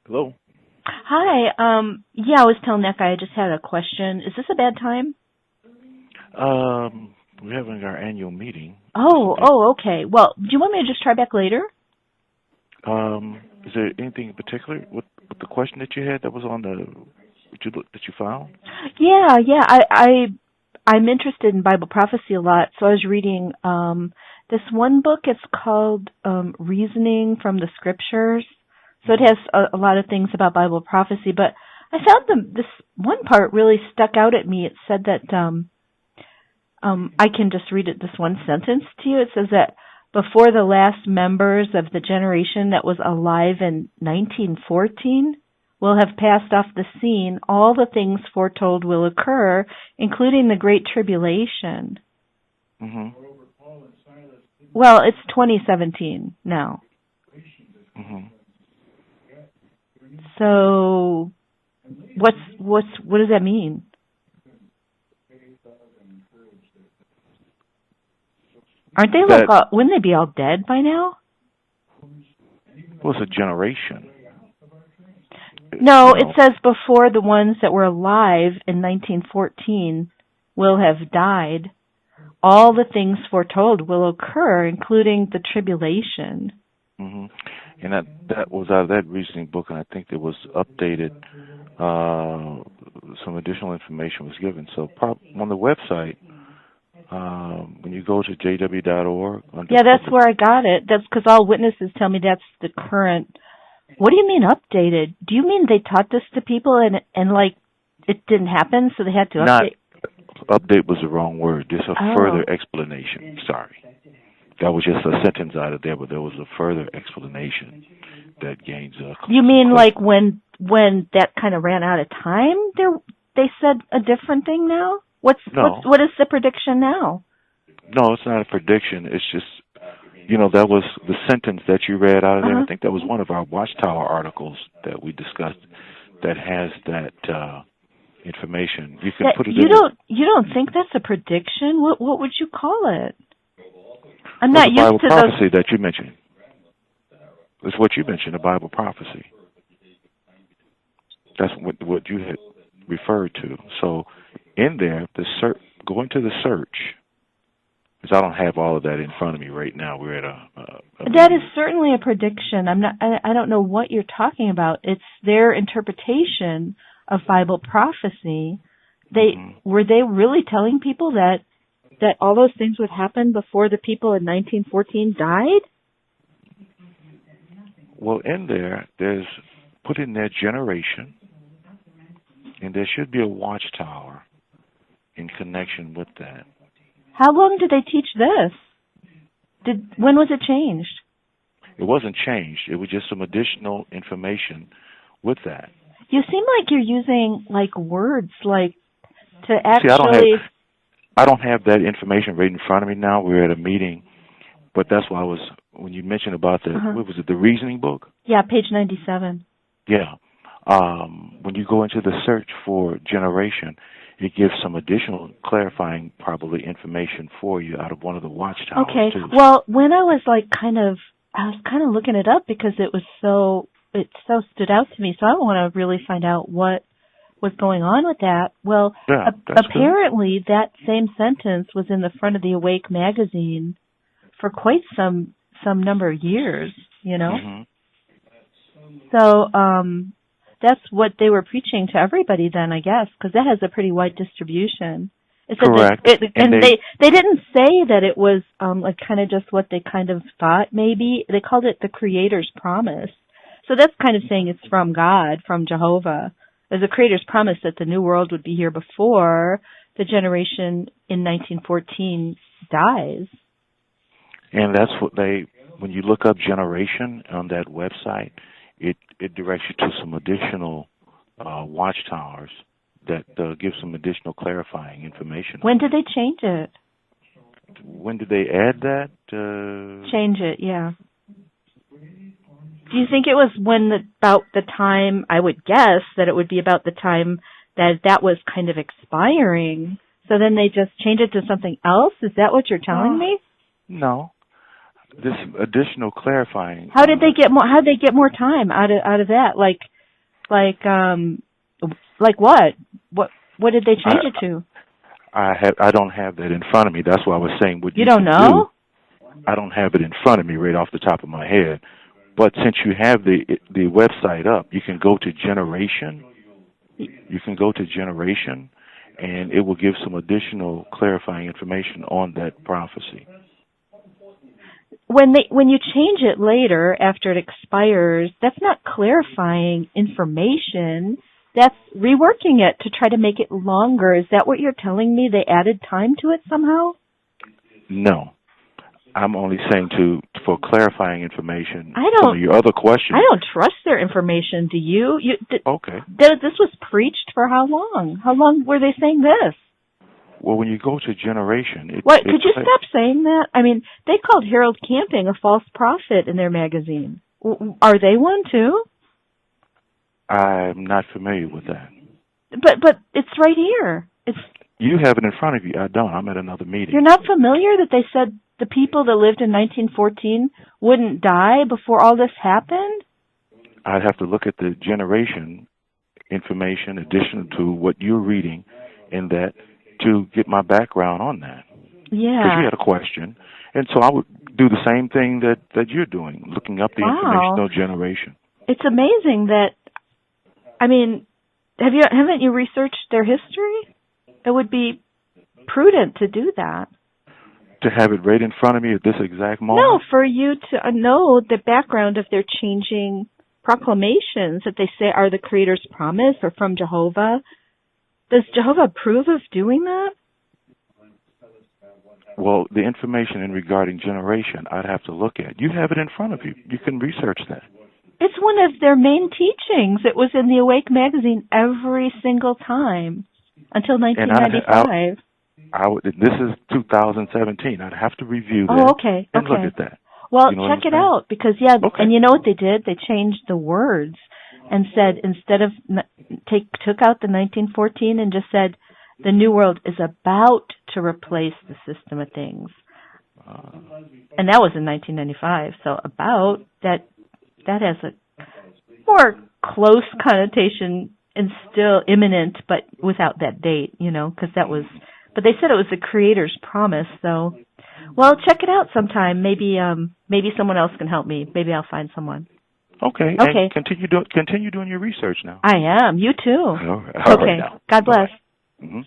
Hello. Hi. Yeah, I was telling that guy I just had a question. Is this a bad time? We're having our annual meeting. Okay. Well, do you want me to just try back later? Is there anything in particular with the question that you had that was on that you found? Yeah. I'm interested in Bible prophecy a lot, so I was reading this one book. It's called Reasoning from the Scriptures. So it has a lot of things about Bible prophecy, but I found this one part really stuck out at me. It said that I can just read this one sentence to you. It says that before the last members of the generation that was alive in 1914 will have passed off the scene, all the things foretold will occur, including the Great Tribulation. Mm-hmm. Well, it's 2017 now. Mm-hmm. So, what does that mean? Aren't they wouldn't they be all dead by now? Well, it's a generation. No, it says before the ones that were alive in 1914 will have died, all the things foretold will occur, including the tribulation. Mm-hmm. And that was out of that reasoning book, and I think it was updated. Some additional information was given. So on the website, when you go to jw.org. Yeah, that's where I got it. That's because all witnesses tell me that's the current. What do you mean updated? Do you mean they taught this to people and like it didn't happen, so they had to update? Update was the wrong word. Just a further explanation. Sorry. That was just a sentence out of there, but there was a further explanation that gains You mean like when that kind of ran out of time, they said a different thing now? What is the prediction now? No, it's not a prediction. It's just, that was the sentence that you read out of there. I think that was one of our Watchtower articles that we discussed that has that information. You can put it You don't think that's a prediction? What would you call it? I'm not used Bible to prophecy that you mentioned. It's what you mentioned, the Bible prophecy. That's what you had referred to. So in there, go into the search, because I don't have all of that in front of me right now. We're at That is certainly a prediction. I don't know what you're talking about. It's their interpretation of Bible prophecy. Were they really telling people that all those things would happen before the people in 1914 died? Well, in there's put in their generation, and there should be a watchtower in connection with that. How long did they teach this? When was it changed? It wasn't changed. It was just some additional information with that. You seem like you're using words to actually. See, I don't have that information right in front of me now. We're at a meeting, but that's why when you mentioned about what was it, the reasoning book? Yeah, page 97. Yeah. When you go into the search for generation, it gives some additional clarifying, probably, information for you out of one of the watchtowers. Okay. Too. Well, when I was kind of looking it up because it so stood out to me. So I want to really find out what was going on with that. Well, apparently that same sentence was in the front of the Awake magazine for quite some number of years, Mm-hmm. So that's what they were preaching to everybody then, I guess, because that has a pretty wide distribution. Correct. They didn't say that it was kind of just what they kind of thought maybe. They called it the Creator's promise. So that's kind of saying it's from God, from Jehovah. There's a Creator's promise that the new world would be here before the generation in 1914 dies. And that's what when you look up generation on that website, it directs you to some additional watchtowers that give some additional clarifying information. When did they change it? When did they add that? Change it, yeah. Do you think it was about the time, I would guess that it would be about the time that was kind of expiring, so then they just changed it to something else? Is that what you're telling me? No. this additional clarifying. How did they get more? How did they get more time out of that? Like what? What did they change it to? I don't have that in front of me. That's why I was saying what you don't know. I don't have it in front of me right off the top of my head. But since you have the website up, you can go to Generation. You can go to Generation, and it will give some additional clarifying information on that prophecy. When you change it later after it expires, that's not clarifying information. That's reworking it to try to make it longer. Is that what you're telling me? They added time to it somehow? No. I'm only saying for clarifying information. Some of your other questions. I don't trust their information. Do you? Okay. This was preached for how long? How long were they saying this? Well, when you go to Generation... Could you stop saying that? I mean, they called Harold Camping a false prophet in their magazine. Are they one too? I'm not familiar with that. But it's right here. You have it in front of you. I don't. I'm at another meeting. You're not familiar that they said the people that lived in 1914 wouldn't die before all this happened? I'd have to look at the Generation information additional to what you're reading in that to get my background on that. Yeah. Because you had a question. And so I would do the same thing that you're doing, looking up the information on Generation. It's amazing that, I mean, haven't you researched their history? It would be prudent to do that. To have it right in front of me at this exact moment? No, for you to know the background of their changing proclamations that they say are the Creator's promise or from Jehovah. Does Jehovah approve of doing that? Well, the information in regarding Generation, I'd have to look at. You have it in front of you. You can research that. It's one of their main teachings. It was in the Awake magazine every single time until 1995. This is 2017. I'd have to review that. Oh, okay. And look at that. Well, check it out because, and you know what they did? They changed the words and said instead of took out the 1914 and just said the New World is about to replace the system of things. And that was in 1995. So about that has a more close connotation and still imminent, but without that date, because that was. But they said it was the Creator's promise. So, well, check it out sometime. Maybe someone else can help me. Maybe I'll find someone. Okay. And continue doing your research now. I am. You too. All right. Okay. God bless. Mm-hmm.